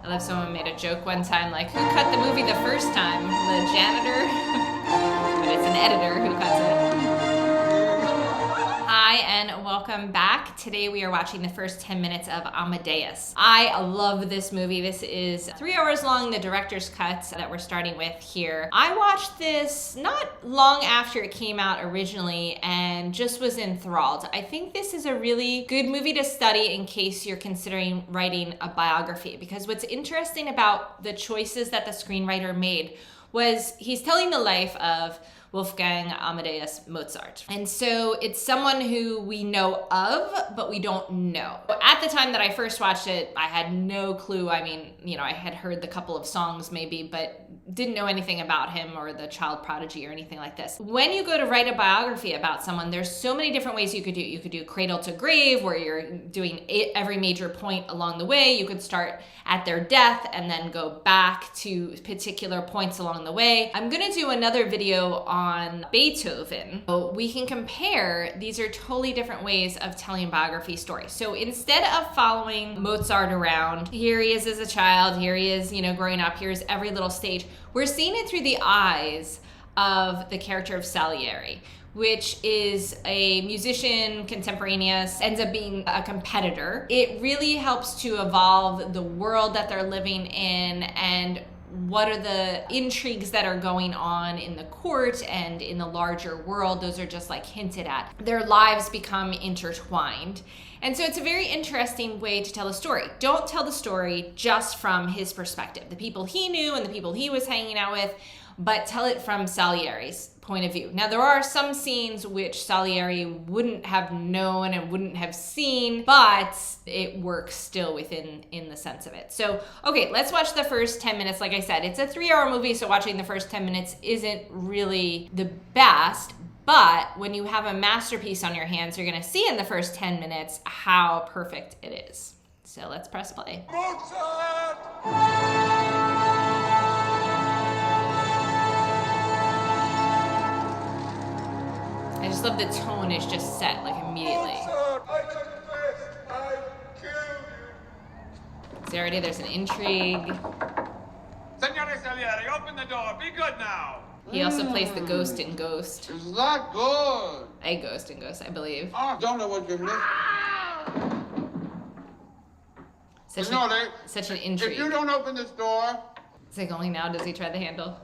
I love someone made a joke one time, like, who cut the movie the first time? The janitor? But it's an editor who cuts it. Hi, and welcome back. Today we are watching the first 10 minutes of Amadeus. I love this movie. This is 3 hours long, the director's cut that we're starting with here. I watched this not long after it came out originally and just was enthralled. I think this is a really good movie to study in case you're considering writing a biography, because what's interesting about the choices that the screenwriter made was he's telling the life of Wolfgang Amadeus Mozart. And so it's someone who we know of, but we don't know. At the time that I first watched it, I had no clue. I mean, you know, I had heard the couple of songs maybe, but didn't know anything about him or the child prodigy or anything like this. When you go to write a biography about someone, there's so many different ways you could do it. You could do cradle to grave, where you're doing every major point along the way. You could start at their death and then go back to particular points along the way. I'm gonna do another video on Beethoven. So we can compare, these are totally different ways of telling biography stories. So instead of following Mozart around, here he is as a child, here he is, you know, growing up, here's every little stage, we're seeing it through the eyes of the character of Salieri, which is a musician, contemporaneous, ends up being a competitor. It really helps to evolve the world that they're living in and what are the intrigues that are going on in the court and in the larger world. Those are just like hinted at. Their lives become intertwined. And so it's a very interesting way to tell a story. Don't tell the story just from his perspective, the people he knew and the people he was hanging out with, but tell it from Salieri's point of view. Now, there are some scenes which Salieri wouldn't have known and wouldn't have seen, but it works still within the sense of it. So, okay, let's watch the first 10 minutes. Like I said, it's a 3-hour movie, so watching the first 10 minutes isn't really the best, but when you have a masterpiece on your hands, you're gonna see in the first 10 minutes how perfect it is. So let's press play. Mozart! I just love the tone is just set like immediately. I confess, I killed you. See, already there's an intrigue. Signore Salieri, open the door. Be good now. He also plays the ghost in Ghost. It's not good. A ghost in Ghost, I believe. I don't know what you mean. Such an intrigue. If you don't open this door. Is it going now? Does he try the handle?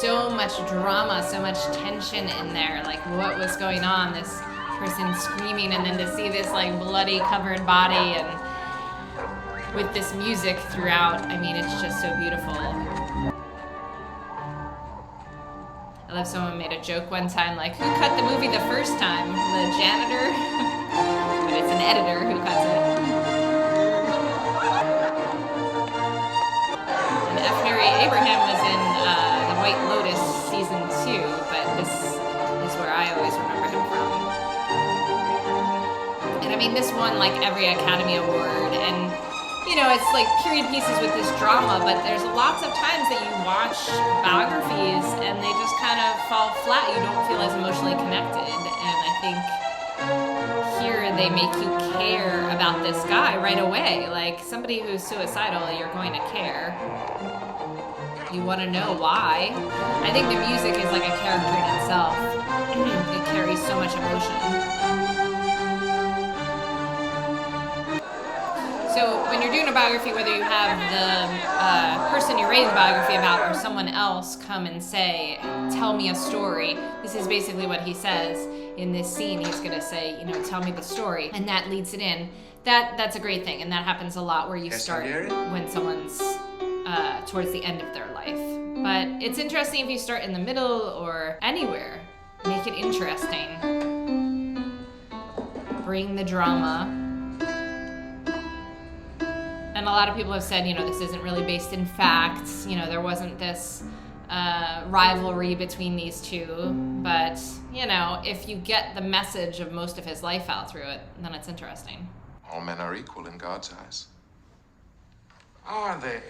So much drama, so much tension in there. Like, what was going on? This person screaming, and then to see this like bloody covered body and with this music throughout. I mean, it's just so beautiful. I love someone made a joke one time, like, who cut the movie the first time? The janitor? But it's an editor who cuts it. And F. Mary Abraham was in White Lotus season 2, but this is where I always remember him from. And I mean, this won like every Academy Award, and you know, it's like period pieces with this drama, but there's lots of times that you watch biographies and they just kind of fall flat. You don't feel as emotionally connected, and I think here they make you care about this guy right away. Like, somebody who's suicidal, you're going to care. You want to know why. I think the music is like a character in itself. It carries so much emotion. So when you're doing a biography, whether you have the person you're writing the biography about or someone else come and say, tell me a story, this is basically what he says in this scene. He's going to say, you know, tell me the story, and that leads it in. That's a great thing, and that happens a lot where you start when someone's towards the end of their life. But it's interesting if you start in the middle or anywhere. Make it interesting. Bring the drama. And a lot of people have said, you know, this isn't really based in facts. You know, there wasn't this rivalry between these two. But, you know, if you get the message of most of his life out through it, then it's interesting. All men are equal in God's eyes. Are they?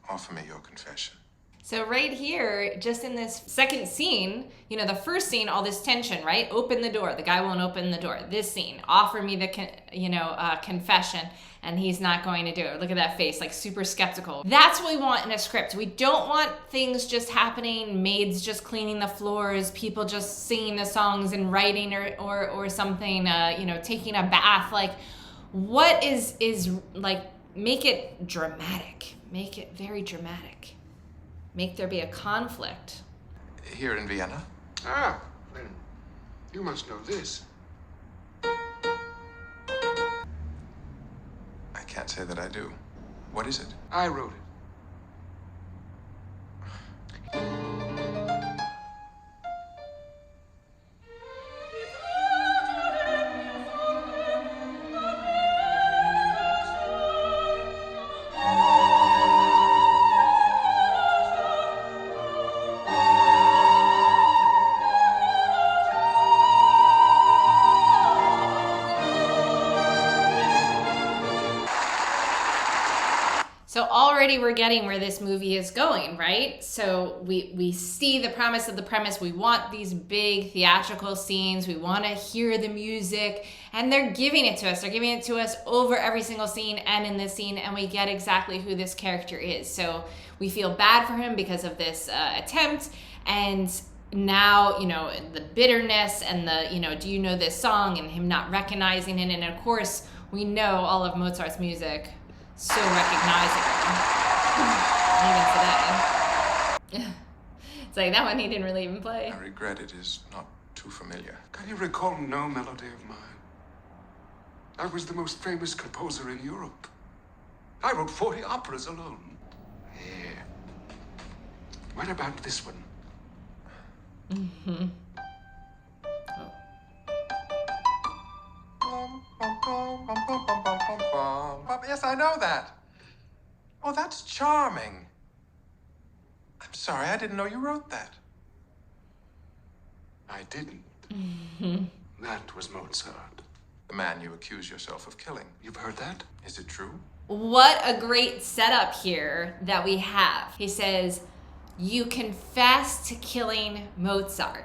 Offer me your confession. So right here, just in this second scene, you know, the first scene, all this tension, right? Open the door. The guy won't open the door. This scene, offer me the, confession, and he's not going to do it. Look at that face, like super skeptical. That's what we want in a script. We don't want things just happening, maids just cleaning the floors, people just singing the songs and writing or something, taking a bath. Like, what is like, make it dramatic. Make it very dramatic. Make there be a conflict. Here in Vienna? Ah, then you must know this. I can't say that I do. What is it? I wrote it. So already we're getting where this movie is going, right? So we see the premise of the premise. We want these big theatrical scenes. We want to hear the music, and they're giving it to us. They're giving it to us over every single scene and in this scene, and we get exactly who this character is. So we feel bad for him because of this attempt, and now, the bitterness and the, do you know this song, and him not recognizing it. And of course, we know all of Mozart's music. So recognizable, even today. It's like, that one he didn't really even play. I regret it is not too familiar. Can you recall no melody of mine? I was the most famous composer in Europe. I wrote 40 operas alone. Yeah. What about this one? Mm-hmm. Yes, I know that. Oh, that's charming. I'm sorry, I didn't know you wrote that. I didn't. Mm-hmm. That was Mozart. The man you accuse yourself of killing. You've heard that? Is it true? What a great setup here that we have. He says, you confess to killing Mozart.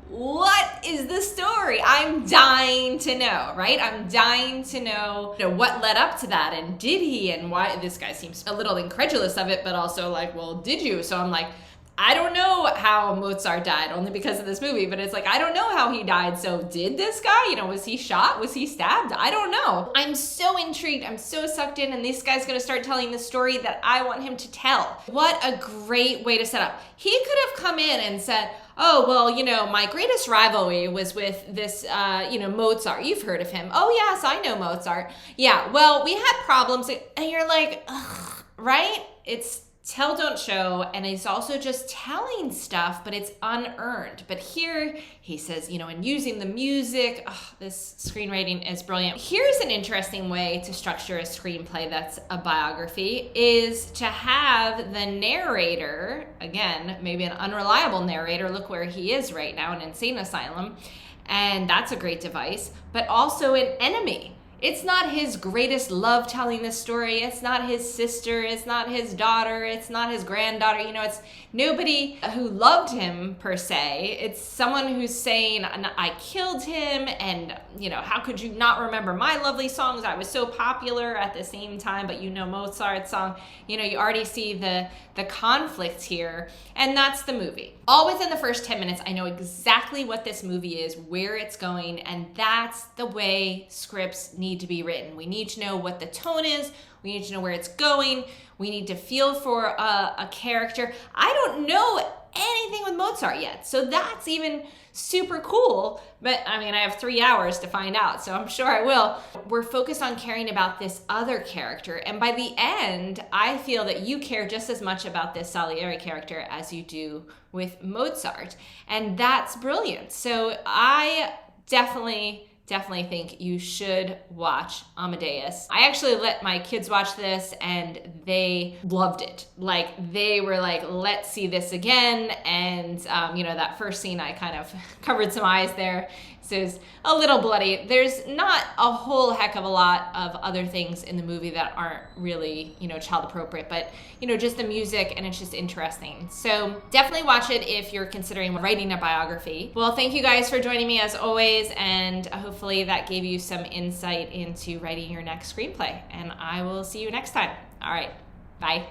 What is the story? I'm dying to know, right? I'm dying to know, what led up to that, and did he, and why. This guy seems a little incredulous of it, but also like, well, did you? So I'm like, I don't know how Mozart died, only because of this movie, but it's like, I don't know how he died. So did this guy, was he shot? Was he stabbed? I don't know. I'm so intrigued. I'm so sucked in, and this guy's gonna start telling the story that I want him to tell. What a great way to set up. He could have come in and said, oh, well, my greatest rivalry was with this, Mozart. You've heard of him. Oh, yes, I know Mozart. Yeah, well, we had problems. And you're like, ugh, right? It's tell, don't show. And he's also just telling stuff, but it's unearned. But here he says, and using the music, this screenwriting is brilliant. Here's an interesting way to structure a screenplay that's a biography, is to have the narrator, again, maybe an unreliable narrator, look where he is right now, an insane asylum, and that's a great device, but also an enemy. It's not his greatest love telling this story. It's not his sister. It's not his daughter. It's not his granddaughter. It's nobody who loved him per se. It's someone who's saying, I killed him, and how could you not remember my lovely songs? I was so popular at the same time, but Mozart's song. You already see the conflict here, and that's the movie. All within the first 10 minutes, I know exactly what this movie is, where it's going, and that's the way scripts need to be written. We need to know what the tone is. We need to know where it's going. We need to feel for a character. I don't know anything with Mozart yet, so that's even super cool. But I have 3 hours to find out, so I'm sure I will. We're focused on caring about this other character, and by the end, I feel that you care just as much about this Salieri character as you do with Mozart, and that's brilliant. So I definitely think you should watch Amadeus. I actually let my kids watch this, and they loved it. Like, they were like, let's see this again. And, that first scene, I kind of covered some eyes there. So it's a little bloody. There's not a whole heck of a lot of other things in the movie that aren't really, child appropriate, but, just the music, and it's just interesting. So definitely watch it if you're considering writing a biography. Well, thank you guys for joining me as always, and hopefully that gave you some insight into writing your next screenplay. And I will see you next time. All right, bye.